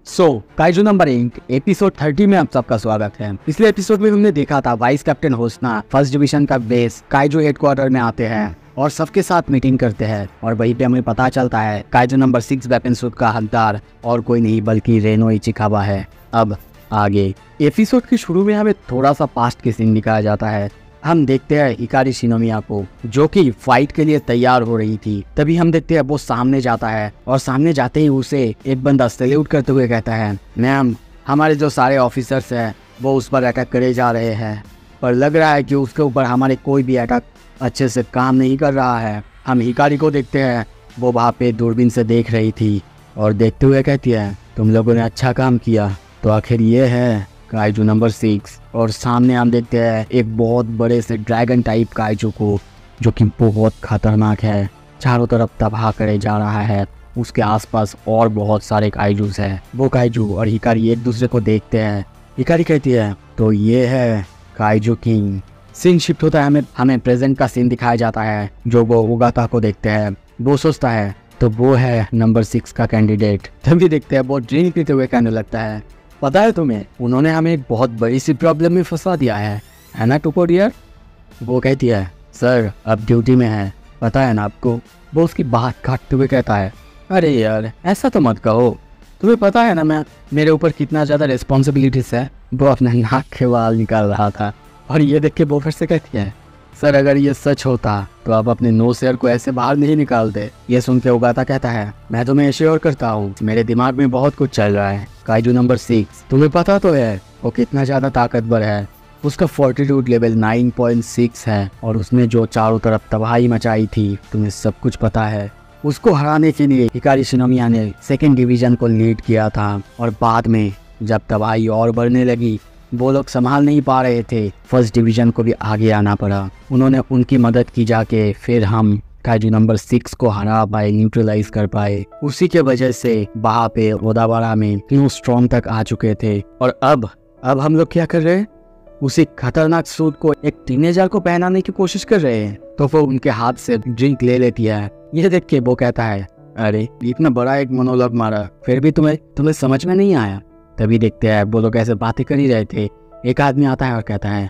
Kaiju number 8 episode 30 में आप सबका स्वागत है। पिछले एपिसोड में हमने देखा था वाइस कैप्टन होसना फर्स्ट डिवीजन का बेस काइजू हेडक्वार्टर में आते हैं और सबके साथ मीटिंग करते हैं और वहीं पे हमें पता चलता है काइजू नंबर 6 वेपन सूट का हकदार और कोई नहीं बल्कि रेनो इचिकावा है। अब आगे एपिसोड के शुरू में हमें थोड़ा सा पास्ट के सीन दिखाया जाता है। हम देखते हैं हिकारी शिनोमिया को जो कि फाइट के लिए तैयार हो रही थी। तभी हम देखते हैं वो सामने जाता है और सामने जाते ही उसे एक बंदा सैल्यूट करते हुए कहता है, मैम हमारे जो सारे ऑफिसर्स हैं वो उस पर अटैक करे जा रहे हैं, पर लग रहा है कि उसके ऊपर हमारे कोई भी अटैक अच्छे से काम नहीं कर रहा है। हम हिकारी को देखते हैं, वो वहाँ पे दूरबीन से देख रही थी और देखते हुए कहती है, तुम लोगों ने अच्छा काम किया। तो आखिर ये है काइजू नंबर 6 और सामने हम देखते हैं एक बहुत बड़े से ड्रैगन टाइप काइजू को जो कि बहुत खतरनाक है, चारों तरफ तबाह करे जा रहा है। उसके आसपास और बहुत सारे काइजूस हैं। वो काइजू और हिकारी एक दूसरे को देखते हैं। हिकारी कहती है, तो ये है काइजू किंग। सीन शिफ्ट होता है, हमें प्रेजेंट का सीन दिखाया जाता है जो वो उगाता को देखते हैं। वो सोचता है तो वो है नंबर 6 का कैंडिडेट। तभी देखते हैं वो ड्रिंक पीते हुए कहने लगता है, पता है तुम्हें उन्होंने हमें एक बहुत बड़ी सी प्रॉब्लम में फंसा दिया है ना टुको डियर। वो कहती है, सर अब ड्यूटी में है, पता है ना आपको। वो उसकी बात काटते हुए कहता है, अरे यार ऐसा तो मत कहो, तुम्हें पता है ना मेरे ऊपर कितना ज़्यादा रिस्पॉन्सिबिलिटीज है। वो अपने नाक के बाल निकाल रहा था और ये देख के वो फिर से कहती है, सर अगर ये सच होता तो आप अपने नोज एयर को ऐसे बाहर नहीं निकालते। ये सुन के उगाता कहता है, मैं तुम्हें एश्योर करता हूँ मेरे दिमाग में बहुत कुछ चल रहा है। काइजू नंबर 6 तुम्हें पता तो है वो कितना ज़्यादा ताकतवर है। उसका फोर्टिट्यूड लेवल 9.6 है और उसने जो चारों तरफ तबाही मचाई थी तुम्हें सब कुछ पता है। उसको हराने के लिए हिकारी शिनोमिया ने 2nd डिवीजन को लीड किया था और बाद में जब तबाही और बढ़ने लगी वो लोग संभाल नहीं पा रहे थे, 1st डिवीजन को भी आगे आना पड़ा। उन्होंने उनकी मदद की जाके फिर हम काइजू नंबर 6 को हरा पाए, न्यूट्रलाइज कर पाए। उसी के वजह से वहाँ पे ओदावारा में क्यू स्ट्रॉन्ग तक आ चुके थे। और अब हम लोग क्या कर रहे हैं, उसी खतरनाक सूट को एक टीनेजर को पहनाने की कोशिश कर रहे हैं। तो वो उनके हाथ से ड्रिंक ले लेती है। ये देख के वो कहता है, अरे इतना बड़ा एक मोनोलॉग मारा फिर भी तुम्हें समझ में नहीं आया। तभी देखते हैं वो लोग ऐसे बातें कर ही रहे थे। एक आदमी आता है और कहता है,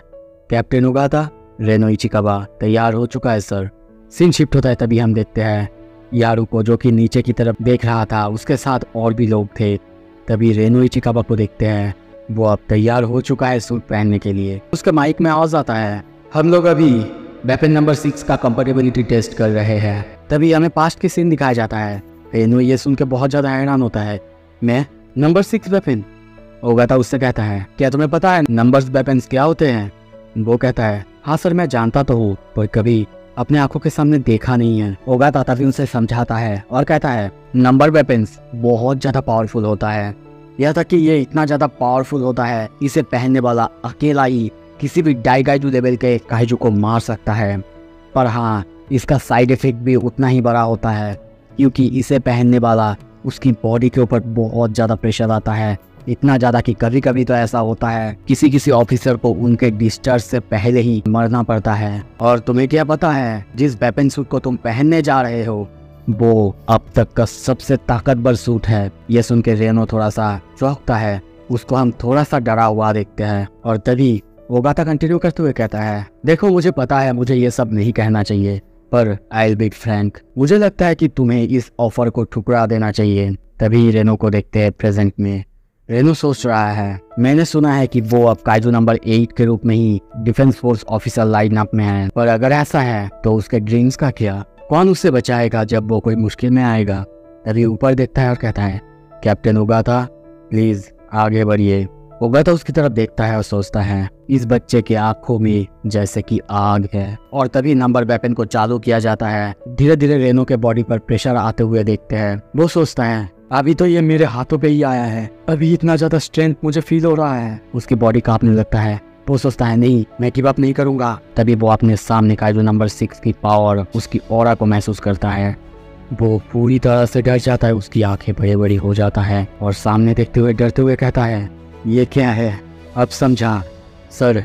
कैप्टन उगाता रेनो इचिकावा तैयार हो चुका है सर। सीन शिफ्ट होता है, तभी हम देखते हैं यारू को जो कि नीचे की तरफ देख रहा था, उसके साथ और भी लोग थे। तभी रेनो इचिकावा को देखते हैं, वो अब तैयार हो चुका है सूट पहनने के लिए। उसका माइक में आवाज आता है, हम लोग अभी वेपन नंबर 6 का कंपेटेबिलिटी टेस्ट कर रहे हैं। तभी हमें पास्ट के सीन दिखाया जाता है। रेनो ये सुन के बहुत ज्यादा हैरान होता है, मैं नंबर 6 वेपन। ओगाता उससे कहता है, क्या तुम्हें पता है नंबर्स वेपन्स क्या होते हैं। वो कहता है, हाँ सर मैं जानता तो हूँ पर कभी अपने आंखों के सामने देखा नहीं है। ओगाता तभी उनसे समझाता है और कहता है, नंबर वेपन्स बहुत ज्यादा पावरफुल होता है। यह तक कि ये इतना ज्यादा पावरफुल होता है इसे पहनने वाला अकेला ही किसी भी डाइगाइजू लेवल के काइजू को मार सकता है। पर हाँ इसका साइड इफेक्ट भी उतना ही बड़ा होता है क्योंकि इसे पहनने वाला उसकी बॉडी के ऊपर बहुत ज़्यादा प्रेशर आता है। इतना ज़्यादा कि कभी कभी तो ऐसा होता है किसी ऑफिसर को उनके डिस्चार्ज से पहले ही मरना पड़ता है। और तुम्हें क्या पता है जिस वेपन सूट को तुम पहनने जा रहे हो वो अब तक का सबसे ताकतवर सूट है। ये सुन के रेनो थोड़ा सा चौंकता है, उसको हम थोड़ा सा डरा हुआ देखते हैं। और तभी ओगाता कंटिन्यू करते हुए कहता है, देखो मुझे पता है मुझे ये सब नहीं कहना चाहिए पर आई विल बी फ्रैंक, मुझे लगता है कि तुम्हें इस ऑफर को ठुकरा देना चाहिए। तभी रेनो को देखते हैं प्रेजेंट में। रेनो सोच रहा है, मैंने सुना है कि वो अब काइजू नंबर 8 के रूप में ही डिफेंस फोर्स ऑफिसर लाइनअप में है, पर अगर ऐसा है तो उसके ड्रीम्स का क्या, कौन उससे बचाएगा जब वो कोई मुश्किल में आएगा। तभी ऊपर देखता है और कहता है, कैप्टन उगाता प्लीज आगे बढ़िए। उगाता उसकी तरफ देखता है और सोचता है, इस बच्चे की आंखों में जैसे कि आग है। और तभी नंबर वेपन को चालू किया जाता है। धीरे धीरे रेनो के बॉडी पर प्रेशर आते हुए देखते हैं। वो सोचता है, अभी तो ये मेरे हाथों पे ही आया है, अभी इतना ज्यादा स्ट्रेंथ मुझे फील हो रहा है। उसकी बॉडी कांपने लगता है। वो सोचता है, नहीं मैं गिव अप नहीं करूंगा। तभी वो अपने सामने काइजू नंबर 6 की पावर, उसकी ऑरा को महसूस करता है। वो पूरी तरह से डर जाता है, उसकी आंखें बड़ी बड़ी हो जाता है और सामने देखते हुए डरते हुए कहता है, ये क्या है। अब समझा सर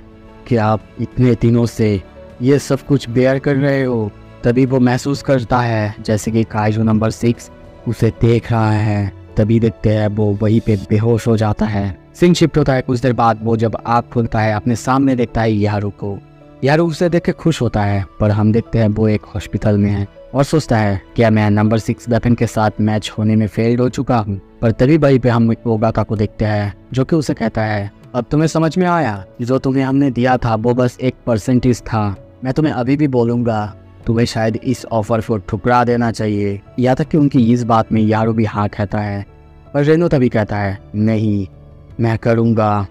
कि आप इतने दिनों से ये सब कुछ बेयर कर रहे हो। तभी वो महसूस करता है जैसे कि काइजू नंबर 6 उसे देख रहा है तभी देखते हैं वो वहीं पे बेहोश हो जाता है। सीन शिफ्ट होता है कुछ देर बाद। वो जब आँख खुलता है अपने सामने देखता है यारू को। यारू उसे देख के खुश होता है, पर हम देखते हैं वो एक हॉस्पिटल में है और सोचता है क्या मैं नंबर 6 वेपन के साथ मैच होने में फेल हो चुका हूँ। पर तभी वहीं पे हम ओगाता को देखते हैं जो कि उसे कहता है अब तुम्हें समझ में आया, जो तुम्हें हमने दिया था वो बस 1% था। मैं तुम्हें अभी भी बोलूंगा तुम्हें शायद इस ऑफर को ठुकरा देना चाहिए। यहाँ तक कि उनकी इस बात में यारू भी हाँ कहता है, पर रेनो तभी कहता है नहीं मैं करूँगा।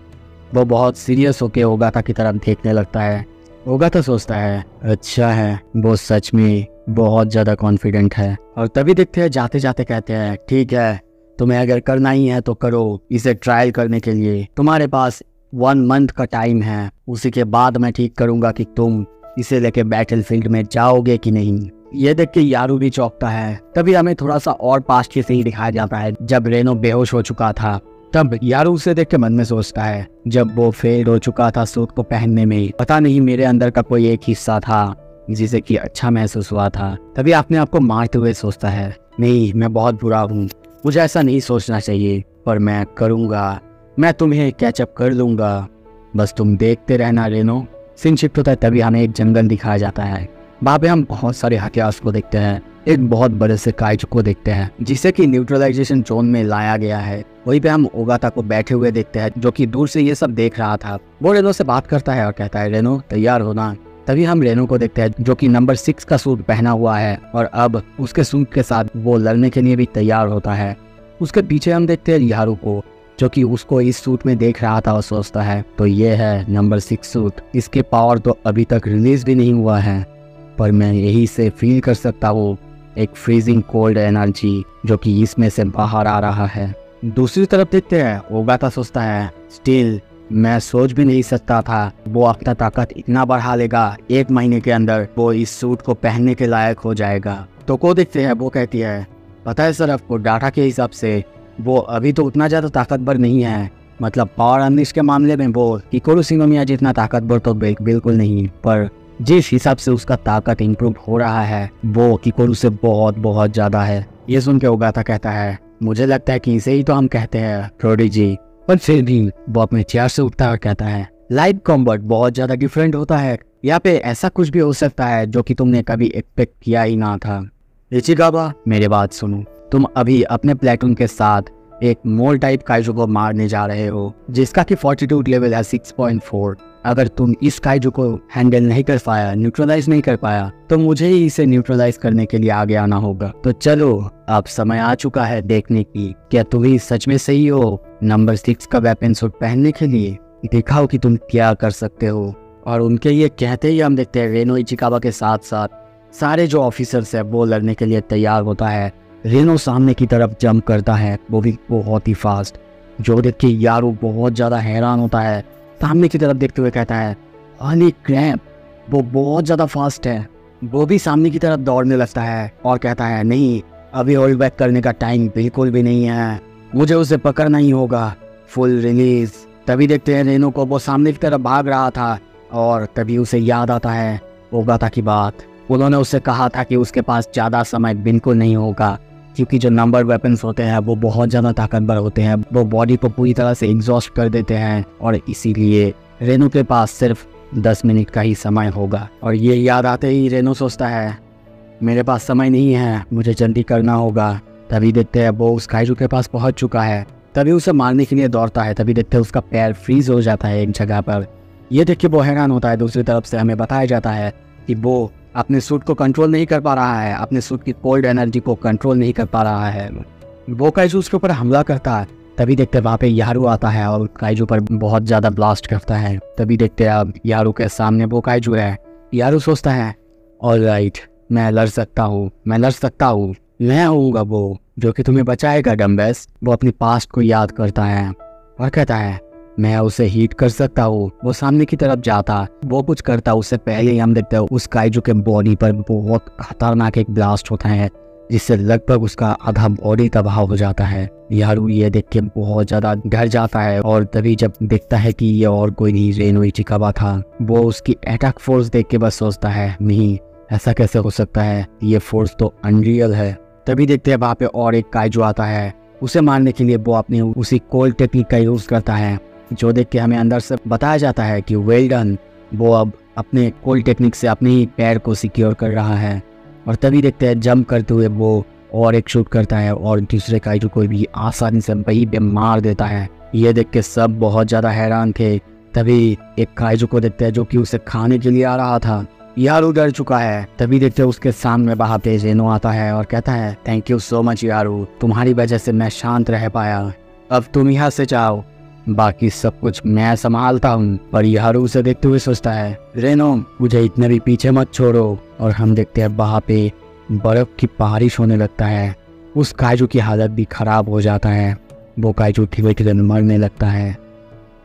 वो बहुत सीरियस होकर ओगाता की तरफ देखने लगता है। ओगाता सोचता है अच्छा है, वो सच में बहुत ज़्यादा कॉन्फिडेंट है। और तभी देखते हैं जाते जाते कहते हैं ठीक है तुम्हें अगर करना ही है तो करो। इसे ट्रायल करने के लिए तुम्हारे पास 1 मंथ का टाइम है, उसी के बाद मैं ठीक करूँगा कि तुम इसे लेके बैटलफील्ड में जाओगे कि नहीं। ये देख के यारू भी चौंकता है। तभी हमें थोड़ा सा और पास्ट से ही दिखाया जाता है जब रेनो बेहोश हो चुका था। तब यारू उसे देख के मन में सोचता है जब वो फेल हो चुका था सूट को पहनने में, पता नहीं मेरे अंदर का कोई एक हिस्सा था जिसे कि अच्छा महसूस हुआ था। तभी अपने आप को मारते हुए सोचता है नहीं मैं बहुत बुरा हूँ, मुझे ऐसा नहीं सोचना चाहिए, पर मैं करूँगा, मैं तुम्हें कैचअप कर लूँगा, बस तुम देखते रहना रेनो। सीन शिफ्ट होता है तभी हमें एक जंगल दिखाया जाता है। वहाँ पे हम बहुत सारे हथियार को देखते हैं। एक बहुत बड़े से काइजू को देखते हैं जिसे कि न्यूट्रलाइजेशन जोन में लाया गया है। वहीं पे हम ओगाता को बैठे हुए देखते हैं जो कि दूर से ये सब देख रहा था। वो रेनो से बात करता है और कहता है रेनो तैयार होना। तभी हम रेनो को देखते हैं जो कि नंबर 6 का सूट पहना हुआ है और अब उसके सूट के साथ वो लड़ने के लिए भी तैयार होता है। उसके पीछे हम देखते हैं यारू को जो कि उसको इस सूट में देख रहा था और सोचता है तो ये है नंबर 6 सूट। इसके पावर तो अभी तक रिलीज भी नहीं हुआ है, पर मैं यही से फील कर सकता हूँ एक फ्रीजिंग कोल्ड एनर्जी जो कि इसमें से बाहर आ रहा है। दूसरी तरफ देखते हैं ओगाता सोचता है स्टिल मैं सोच भी नहीं सकता था वो अपना ताकत इतना बढ़ा लेगा, 1 महीने के अंदर वो इस सूट को पहनने के लायक हो जाएगा। तो को देखते हैं वो कहती है पता है सर आपको डाटा के हिसाब से वो अभी तो उतना ज़्यादा ताकतवर नहीं है, मतलब पावर अनलिश के मामले में वो हिकोरू शिनोमिया जितना ताकतवर तो बिल्कुल नहीं, पर जिस हिसाब से उसका ताकत इम्प्रूव हो रहा है वो हिकोरू से बहुत ज़्यादा है। ये सुन के ओगाता कहता है मुझे लगता है कि इसे ही तो हम कहते हैं प्रोडिजी। पर फिर भी वो अपने चेयर से उठता है और कहता है लाइव कॉम्बैट बहुत ज़्यादा डिफरेंट होता है, यहाँ पे ऐसा कुछ भी हो सकता है जो कि तुमने कभी एक्सपेक्ट किया ही ना था। इचिकाबा मेरी बात सुनो, तुम अभी अपने प्लेटून के साथ एक मोल टाइप काइजू को मारने जा रहे हो जिसका कि फॉर्टिट्यूड लेवल है 6.4। अगर तुम इस काइजू को हैंडल नहीं कर पाया, न्यूट्रलाइज नहीं कर पाया, तो मुझे ही इसे न्यूट्रलाइज करने के लिए आगे आना होगा। तो चलो अब समय आ चुका है देखने की क्या तुम ही सच में सही हो नंबर 6 का वेपन सूट पहनने के लिए, दिखाओ कि तुम क्या कर सकते हो। और उनके ये कहते ही हम देखते हैं रेनो इचिकाबा के साथ साथ सारे जो ऑफिसर्स है वो लड़ने के लिए तैयार होता है। रेनो सामने की तरफ जंप करता है, वो भी बहुत ही फास्ट, जो देख के यारू बहुत ज़्यादा हैरान होता है। सामने की तरफ देखते हुए कहता है अली क्रैप वो बहुत ज़्यादा फास्ट है। वो भी सामने की तरफ दौड़ने लगता है और कहता है नहीं अभी होल्ड बैक करने का टाइम बिल्कुल भी नहीं है, मुझे उसे पकड़ना ही होगा, फुल रिलीज। तभी देखते हैं रेनो को वो सामने की तरफ भाग रहा था और तभी उसे याद आता है ओगाता की बात। उन्होंने उससे कहा था कि उसके पास ज़्यादा समय बिल्कुल नहीं होगा क्योंकि जो नंबर वेपन्स होते हैं वो बहुत ज़्यादा ताकतवर होते हैं, वो बॉडी को पूरी तरह से एग्जॉस्ट कर देते हैं और इसीलिए रेनो के पास सिर्फ 10 मिनट का ही समय होगा। और ये याद आते ही रेनो सोचता है मेरे पास समय नहीं है, मुझे जल्दी करना होगा। तभी देखते हैं वो उस काइजू के पास पहुंच चुका है। तभी उसे मारने के लिए दौड़ता है। तभी देखते हैं उसका पैर फ्रीज हो जाता है एक जगह पर। यह देख के वो हैरान होता है। दूसरी तरफ से हमें बताया जाता है कि वो अपने सूट को कंट्रोल नहीं कर पा रहा है, अपने सूट की कोल्ड एनर्जी को कंट्रोल नहीं कर पा रहा है। वो काइजू उसके ऊपर हमला करता है। तभी देखते हैं वहाँ पे यारू आता है और काइजू पर बहुत ज़्यादा ब्लास्ट करता है। तभी देखते हैं अब यारू के सामने वो काइजू है। यारू सोचता है ऑलराइट मैं लड़ सकता हूँ, मैं लड़ सकता हूँ, मैं होऊंगा वो जो कि तुम्हें बचाएगा डम्बेस। वो अपनी पास्ट को याद करता है और कहता है मैं उसे हीट कर सकता हूँ। वो सामने की तरफ जाता, वो कुछ करता, उससे पहले ही हम देखते हैं उस काइजू के बॉडी पर बहुत खतरनाक एक ब्लास्ट होता है जिससे लगभग उसका आधा बॉडी तबाह हो जाता है। यारू ये देख के बहुत ज़्यादा डर जाता है और तभी जब देखता है कि ये और कोई नहीं रेनो इचिकाबा था, वो उसकी अटैक फोर्स देख के बस सोचता है नहीं ऐसा कैसे हो सकता है, ये फोर्स तो अनरियल है। तभी देखते हैं वहाँ पे और एक काइजू आता है। उसे मारने के लिए वो अपनी उसी कोल्ड टेक्निक का यूज करता है, जो देख के हमें अंदर से बताया जाता है कि वेल डन। वो अब अपने कोल्ड टेक्निक से अपने ही पैर को सिक्योर कर रहा है। और तभी देखते हैं जंप करते हुए वो और एक शूट करता है और दूसरे काइजू को भी आसानी से वहीं पे मार देता है। ये देख के सब बहुत ज़्यादा हैरान थे। तभी एक काइजू को देखते हैं जो कि उसे खाने के लिए आ रहा था। यारू डर चुका है। तभी देखते हैं उसके सामने वहाँ पे जेनो आता है और कहता है थैंक यू सो मच यारू, तुम्हारी वजह से मैं शांत रह पाया। अब तुम यहाँ से जाओ, बाकी सब कुछ मैं संभालता हूँ। पर यारू उसे देखते हुए सोचता है रेनो मुझे इतने भी पीछे मत छोड़ो। और हम देखते हैं वहाँ पे बर्फ की बारिश होने लगता है। उस काइजू की हालत भी खराब हो जाता है। वो काइजू धीरे धीरे मरने लगता है।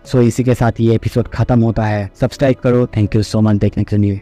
सो इसी के साथ ये एपिसोड खत्म होता है। सब्सक्राइब करो। थैंक यू सो मच देखने के लिए।